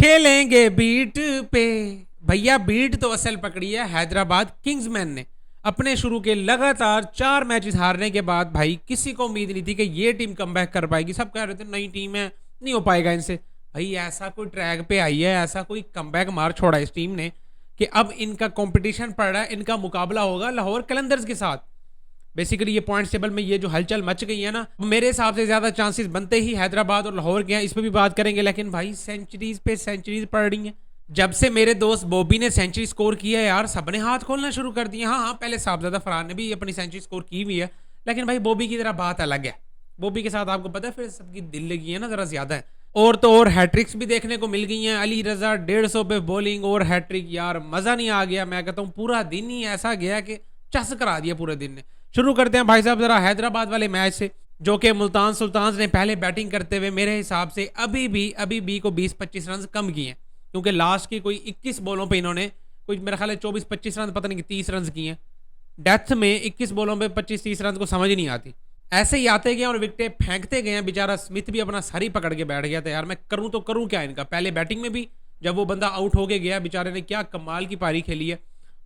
खेलेंगे बीट पे। भैया बीट तो असल पकड़ी है हैदराबाद किंग्समैन ने। अपने शुरू के लगातार 4 मैचेस हारने के बाद भाई किसी को उम्मीद नहीं थी कि ये टीम कमबैक कर पाएगी। सब कह रहे थे नई टीम है, नहीं हो पाएगा इनसे। भाई ऐसा कोई ट्रैक पे आई है, ऐसा कोई कमबैक मार छोड़ा इस टीम ने कि अब इनका कंपटीशन पड़ रहा है, इनका मुकाबला होगा लाहौर कलंदर्स के साथ। बेसिकली ये पॉइंट्स टेबल में ये जो हलचल मच गई है ना, मेरे हिसाब से ज्यादा चांसेस बनते ही हैदराबाद और लाहौर के हैं। इस पर भी बात करेंगे, लेकिन भाई सेंचुरीज पे सेंचुरीज पड़ रही हैं। जब से मेरे दोस्त बॉबी ने सेंचुरी स्कोर किया है यार, सबने हाथ खोलना शुरू कर दिया। हाँ, पहले साहबजादा फरहान ने भी अपनी सेंचुरी स्कोर की हुई है, लेकिन भाई बॉबी की तरह बात अलग है। बॉबी के साथ आपको पता है फिर सबकी दिल लगी है ना जरा ज्यादा है। और तो और हैट्रिक्स भी देखने को मिल गई हैं। अली रजा 150 पे बॉलिंग और हैट्रिक, यार मजा नहीं आ गया। मैं कहता हूँ पूरा दिन ही ऐसा गया कि चस करा दिया पूरे दिन ने। शुरू करते हैं भाई साहब जरा हैदराबाद वाले मैच से, जो कि मुल्तान सुल्तान ने पहले बैटिंग करते हुए मेरे हिसाब से अभी भी को 20-25 रन कम किए हैं, क्योंकि लास्ट की कोई 21 बॉलों पे इन्होंने कोई मेरा ख्याल है 24-25 रन, पता नहीं 30 रन किए हैं। डेथ में 21 बॉलों पे 25-30 रन को समझ नहीं आती। ऐसे ही आते गए और विकेटें फेंकते गए हैं। बेचारा स्मिथ भी अपना सर ही पकड़ के बैठ गया था, यार मैं करूं तो करूं क्या इनका। पहले बैटिंग में भी जब वो बंदा आउट होके गया, बेचारे ने क्या कमाल की पारी खेली है।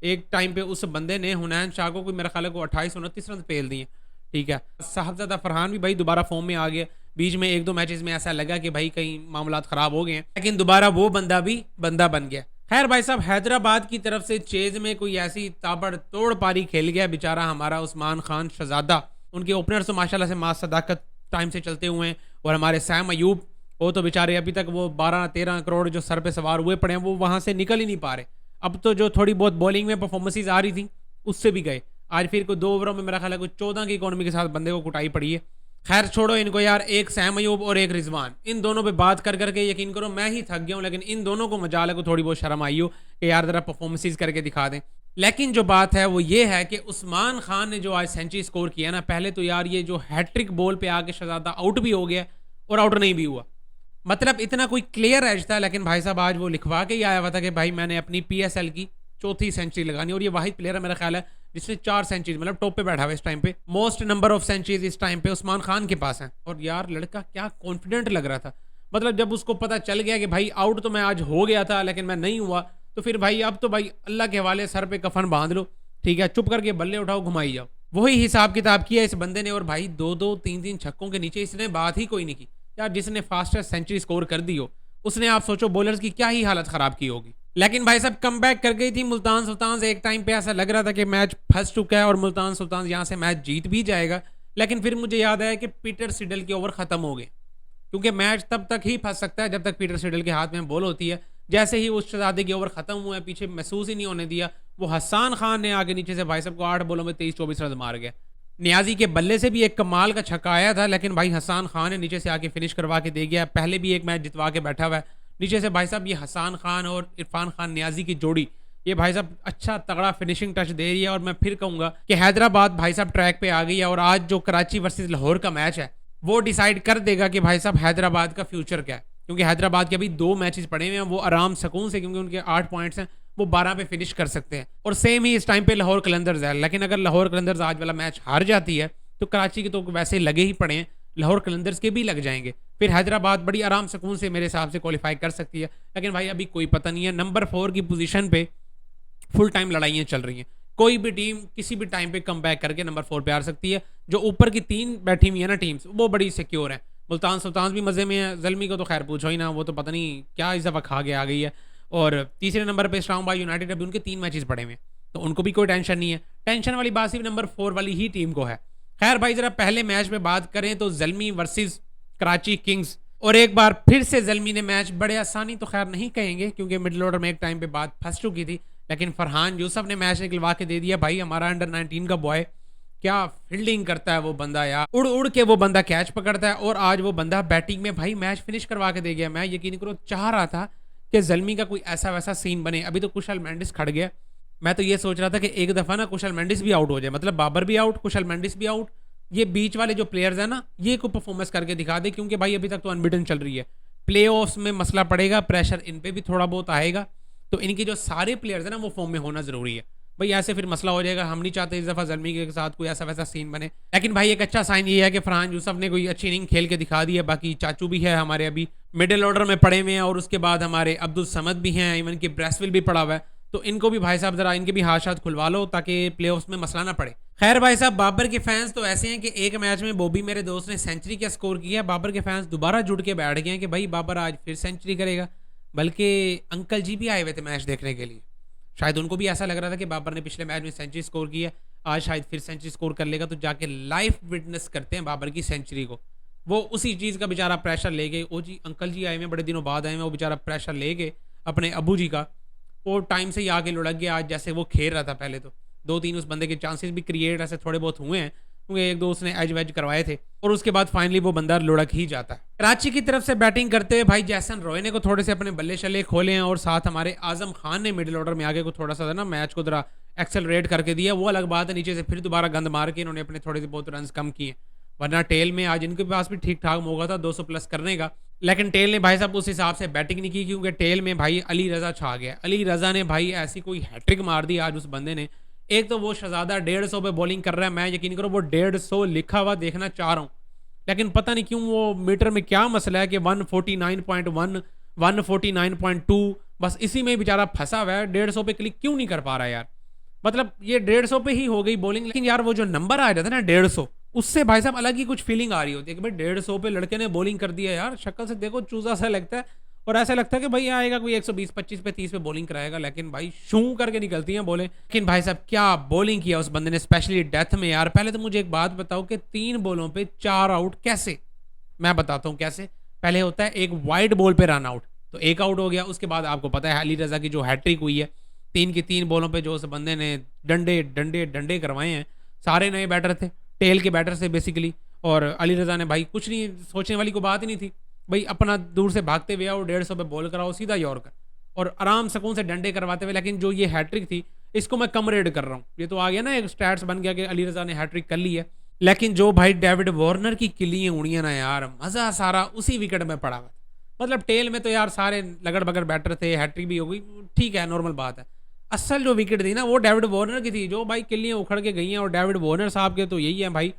एक टाइम पे उस बंदे ने हुनैन शाह को कोई मेरा ख्याल को 28-29 रन पेल दिए। ठीक है, साहबजादा फरहान भी भाई दोबारा फॉर्म में आ गया। बीच में 1-2 मैचेस में ऐसा लगा कि भाई कहीं मामला खराब हो गए हैं, लेकिन दोबारा वो बंदा भी बंदा बन गया। खैर भाई साहब, हैदराबाद की तरफ से चेज में कोई ऐसी ताबड़तोड़ पारी खेल गया बेचारा हमारा उस्मान खान शहजादा। उनके ओपनर्स तो माशाल्लाह से मास सदाकत टाइम से चलते हुए हैं, और हमारे सैम अयूब वो तो बेचारे अभी तक वो 12-13 करोड़ जो सर पे सवार हुए पड़े हैं, वो वहां से निकल ही नहीं पा रहे। अब तो जो थोड़ी बहुत बॉलिंग में परफॉर्मेंसेज आ रही थी उससे भी गए। आज फिर कोई 2 ओवरों में मेरा ख्याल है कुछ 14 की इकोनॉमी के साथ बंदे को कुटाई पड़ी है। खैर छोड़ो इनको यार, एक सैम अयूब और एक रिजवान, इन दोनों पे बात कर करके यकीन करो मैं ही थक गया हूँ। लेकिन इन दोनों को मजाल को थोड़ी बहुत शर्म आई हो कि यार जरा परफॉर्मेंसेज करके दिखा दें। लेकिन जो बात है वो ये है कि उस्मान खान ने जो आज सेंचुरी स्कोर किया ना, पहले तो यार ये जो हैट्रिक बॉल पे आके शहजादा आउट भी हो गया और आउट नहीं भी हुआ, मतलब इतना कोई क्लियर एज था। लेकिन भाई साहब आज वो लिखवा के ही आया हुआ था कि भाई मैंने अपनी PSL की 4थी सेंचुरी लगानी, और ये वाहिद प्लेयर है मेरा ख्याल है जिसने 4 सेंचुरी, मतलब टॉप पे बैठा हुआ इस टाइम पे। मोस्ट नंबर ऑफ सेंचुरीज इस टाइम पे उस्मान खान के पास है। और यार लड़का क्या कॉन्फिडेंट लग रहा था, मतलब जब उसको पता चल गया कि भाई आउट तो मैं आज हो गया था लेकिन मैं नहीं हुआ, तो फिर भाई अब तो भाई अल्लाह के हवाले सर पे कफन बांध लो, ठीक है, चुप करके बल्ले उठाओ घुमाई जाओ। वही हिसाब किताब किया इस बंदे ने, और भाई 2-2 3-3 छक्कों के नीचे इसने बात ही कोई नहीं की। यार जिसने फास्टेस्ट सेंचुरी स्कोर कर दी हो उसने आप सोचो बॉलर्स की क्या ही हालत खराब की होगी। लेकिन भाई साहब कम बैक कर गई थी मुल्तान सुल्तान से। एक टाइम पे ऐसा लग रहा था कि मैच फंस चुका है और मुल्तान सुल्तान यहाँ से मैच जीत भी जाएगा, लेकिन फिर मुझे याद आया कि पीटर सिडल के ओवर खत्म हो गए, क्योंकि मैच तब तक ही फंस सकता है जब तक पीटर सिडल के हाथ में बॉल होती है। जैसे ही उस शहजादे के ओवर खत्म हुआ है, पीछे महसूस ही नहीं होने दिया, वो हसान खान ने आगे नीचे से भाई साहब को 8 बॉलों में 23-24 रन मार गया। नियाजी के बल्ले से भी एक कमाल का छक्का आया था, लेकिन भाई हसान खान ने नीचे से आके फिनिश करवा के दे गया। पहले भी एक मैच जितवा के बैठा हुआ है नीचे से भाई साहब। ये हसान खान और इरफान खान नियाजी की जोड़ी ये भाई साहब अच्छा तगड़ा फिनिशिंग टच दे रही है। और मैं फिर कहूंगा कि हैदराबाद भाई साहब ट्रैक पे आ गई है, और आज जो कराची वर्सेस लाहौर का मैच है वो डिसाइड कर देगा कि भाई साहब हैदराबाद का फ्यूचर क्या है। क्योंकि हैदराबाद के अभी 2 मैचेस पड़े हुए हैं, वो आराम सुकून से, क्योंकि उनके 8 पॉइंट्स हैं, वो 12 पे फिनिश कर सकते हैं। और सेम ही इस टाइम पे लाहौर कलंदर्स है। लेकिन अगर लाहौर कलंदर्स आज वाला मैच हार जाती है तो कराची के तो वैसे लगे ही पड़े हैं, लाहौर कलंदर्स के भी लग जाएंगे। फिर हैदराबाद बड़ी आराम सुकून से मेरे हिसाब से क्वालिफाई कर सकती है। लेकिन भाई अभी कोई पता नहीं है। नंबर 4 की पोजीशन पे फुल टाइम लड़ाइयाँ चल रही हैं। कोई भी टीम किसी भी टाइम पे कम बैक करके नंबर 4 पे आ सकती है। जो ऊपर की 3 बैठी हुई है ना टीम्स, वो बड़ी सिक्योर है। मुल्तान सुल्तान भी मजे में है, जल्मी को तो खैर पूछो ही ना, वो तो पता नहीं क्या इस दफा खा के आ गई है। और तीसरे नंबर पे इस्लामाबाद यूनाइटेड, अभी उनके 3 मैचेस पड़े हुए हैं, तो उनको भी कोई टेंशन नहीं है। टेंशन वाली बात सिर्फ नंबर 4 वाली ही टीम को है। खैर भाई जरा पहले मैच में बात करें तो जल्मी वर्सेस कराची किंग्स, और एक बार फिर से जल्मी ने मैच बड़े आसानी तो खैर नहीं कहेंगे, क्योंकि मिडिल ऑर्डर में एक टाइम पे बात फंस चुकी थी, लेकिन फरहान यूसुफ ने मैच निकलवा के दे दिया। भाई हमारा अंडर 19 का बॉय क्या फील्डिंग करता है वो बंदा यार, उड़ उड़ के वो बंदा कैच पकड़ता है, और आज वो बंदा बैटिंग में भाई मैच फिनिश करवा के दे गया। मैं यकीन करो चाह रहा था कि जल्मी का कोई ऐसा वैसा सीन बने। अभी तो कुशल मेंडिस खड़ गया, मैं तो ये सोच रहा था कि एक दफा ना कुशल मेंडिस भी आउट हो जाए, मतलब बाबर भी आउट, कुशल मेंडिस भी आउट, ये बीच वाले जो प्लेयर्स हैं ना ये को परफॉर्मेंस करके दिखा दे, क्योंकि भाई अभी तक तो अनबिटन चल रही है। प्ले ऑफ्स में मसला पड़ेगा, प्रेशर इन पे भी थोड़ा बहुत आएगा, तो इनके जो सारे प्लेयर्स हैं ना वो फॉर्म में होना जरूरी है। भाई ऐसे फिर मसला हो जाएगा, हम नहीं चाहते इस दफ़ा ज़ल्मी के साथ कोई ऐसा वैसा सीन बने। लेकिन भाई एक अच्छा साइन ये है कि फरहान यूसुफ ने कोई अच्छी इनिंग खेल के दिखा दी है। बाकी चाचू भी है हमारे अभी मिडिल ऑर्डर में पड़े हुए हैं, और उसके बाद हमारे अब्दुल समद भी हैं, इवन कि ब्रेसविल भी पड़ा हुआ है। तो इनको भी भाई साहब ज़रा इनके भी हाथ शाथ खुलवा लो ताकि प्ले ऑफ्स में मसला ना पड़े। खैर भाई साहब, बाबर के फैंस तो ऐसे हैं कि एक मैच में बॉबी मेरे दोस्त ने सेंचुरी का स्कोर किया, बाबर के फैंस दोबारा जुड़ के बैठ गए हैं कि भाई बाबर आज फिर सेंचुरी करेगा। बल्कि अंकल जी भी आए हुए थे मैच देखने के लिए, शायद उनको भी ऐसा लग रहा था कि बाबर ने पिछले मैच में सेंचुरी स्कोर की है, आज शायद फिर सेंचुरी स्कोर कर लेगा। तो जाके लाइव विटनेस करते हैं बाबर की सेंचुरी को। वो उसी चीज़ का बेचारा प्रेशर ले गए, ओ जी अंकल जी आए हुए बड़े दिनों बाद आए हैं, वो बेचारा प्रेशर ले गए अपने अबू जी का। वो टाइम से ही आके लुढ़क गया आज, जैसे वो खेल रहा था पहले। तो 2-3 उस बंदे के चांसेस भी क्रिएट ऐसे थोड़े बहुत हुए हैं, क्योंकि एक दो उसने एज वेज करवाए थे, और उसके बाद फाइनली वो बंदा लुढ़क ही जाता है। कराची की तरफ से बैटिंग करते हुए भाई जैसन रॉय ने को थोड़े से अपने बल्ले शल्ले खोले हैं, और साथ हमारे आजम खान ने मिडिल ऑर्डर में आगे को थोड़ा सा ना मैच को जरा एक्सेलरेट करके दिया। वो अलग बात है, नीचे से फिर दोबारा गंद मार के इन्होंने अपने थोड़े से बहुत रन कम किए, वरना टेल में आज इनके पास भी ठीक ठाक मौका था 200 प्लस करने का। लेकिन टेल ने भाई साहब उस हिसाब से बैटिंग नहीं की, क्योंकि टेल में भाई अली रजा छा गया। अली रजा ने भाई ऐसी कोई हैट्रिक मार दी आज उस बंदे ने। एक तो वो शहजादा 150 पे बॉलिंग कर रहा है, मैं यकीन करो वो 150 लिखा हुआ देखना चाह रहा हूँ, लेकिन पता नहीं क्यों वो मीटर में क्या मसला है कि 149.1 149.2 बस इसी में बेचारा फंसा हुआ है। 150 पे क्लिक क्यों नहीं कर पा रहा यार। मतलब ये 150 पे ही हो गई बॉलिंग, लेकिन यार वो जो नंबर आ जाता है ना 150, उससे भाई साहब अलग ही कुछ फीलिंग आ रही होती है कि भाई 150 पे लड़के ने बॉलिंग कर दिया यार। शक्ल से देखो चूजा सा लगता है, और ऐसा लगता है कि भाई आएगा कोई 120 25 पे 30 पे बॉलिंग कराएगा, लेकिन भाई शू करके निकलती हैं बॉलें। लेकिन भाई साहब क्या बॉलिंग किया उस बंदे ने, स्पेशली डेथ में यार। पहले तो मुझे एक बात बताओ कि 3 बॉलों पे 4 आउट कैसे। मैं बताता हूँ कैसे। पहले होता है एक वाइड बॉल पे रन आउट, तो एक आउट हो गया। उसके बाद आपको पता है अली रजा की जो हैट्रिक हुई है, 3 की 3 बॉलों पे जो उस बंदे ने डंडे डंडे डंडे करवाए हैं। सारे नए बैटर थे, टेल के बैटर से बेसिकली, और अली रजा ने भाई कुछ नहीं, सोचने वाली कोई बात ही नहीं थी भाई। अपना दूर से भागते हुए आओ, 150 पे बॉल कराओ सीधा यॉर्कर, और आराम सुकून से डंडे करवाते हुए। लेकिन जो ये हैट्रिक थी इसको मैं कम रेड कर रहा हूँ। ये तो आ गया ना, एक स्टैट्स बन गया कि अली रजा ने हैट्रिक कर ली है। लेकिन जो भाई डेविड वार्नर की किलियां उड़ियां ना यार, मजा सारा उसी विकेट में पड़ा हुआ। मतलब टेल में तो यार सारे लगड़ बगड़ बैटर थे, हैट्रिक भी हो गई, ठीक है नॉर्मल बात है। असल जो विकेट थी ना वो डेविड वार्नर की थी, जो भाई किलियां उखड़ के गई हैं। और डेविड वार्नर साहब के तो यही है भाई,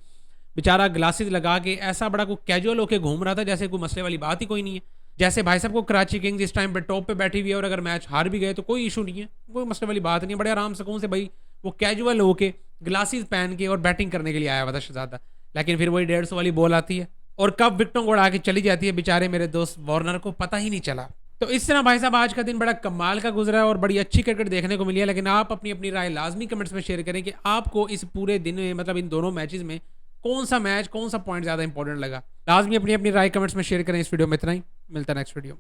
बेचारा ग्लासेस लगा के ऐसा बड़ा कोई कैजुअल होके घूम रहा था जैसे कोई मसले वाली बात ही कोई नहीं है। जैसे भाई साहब को कराची किंग्स इस टाइम पे टॉप पे बैठी हुई है, और अगर मैच हार भी गए तो कोई इशू नहीं है, कोई मसले वाली बात नहीं है। बड़े आराम सुकून से भाई वो कैजुअल होके ग्लासेस पहन के और बैटिंग करने के लिए आया हुआ था शहजादा। लेकिन फिर वही 150 वाली बॉल आती है और कब विकेटों को उड़ा के चली जाती है, बेचारे मेरे दोस्त वार्नर को पता ही नहीं चला। तो इस तरह भाई साहब आज का दिन बड़ा कमाल का गुजरा है और बड़ी अच्छी क्रिकेट देखने को मिली है। लेकिन आप अपनी अपनी राय लाजमी कमेंट्स में शेयर करें कि आपको इस पूरे दिन में, मतलब इन दोनों मैचेस में, कौन सा मैच, कौन सा पॉइंट ज़्यादा इंपॉर्टेंट लगा। लाजमी अपनी अपनी राय कमेंट्स में शेयर करें। इस वीडियो में इतना ही, मिलता है नेक्स्ट वीडियो।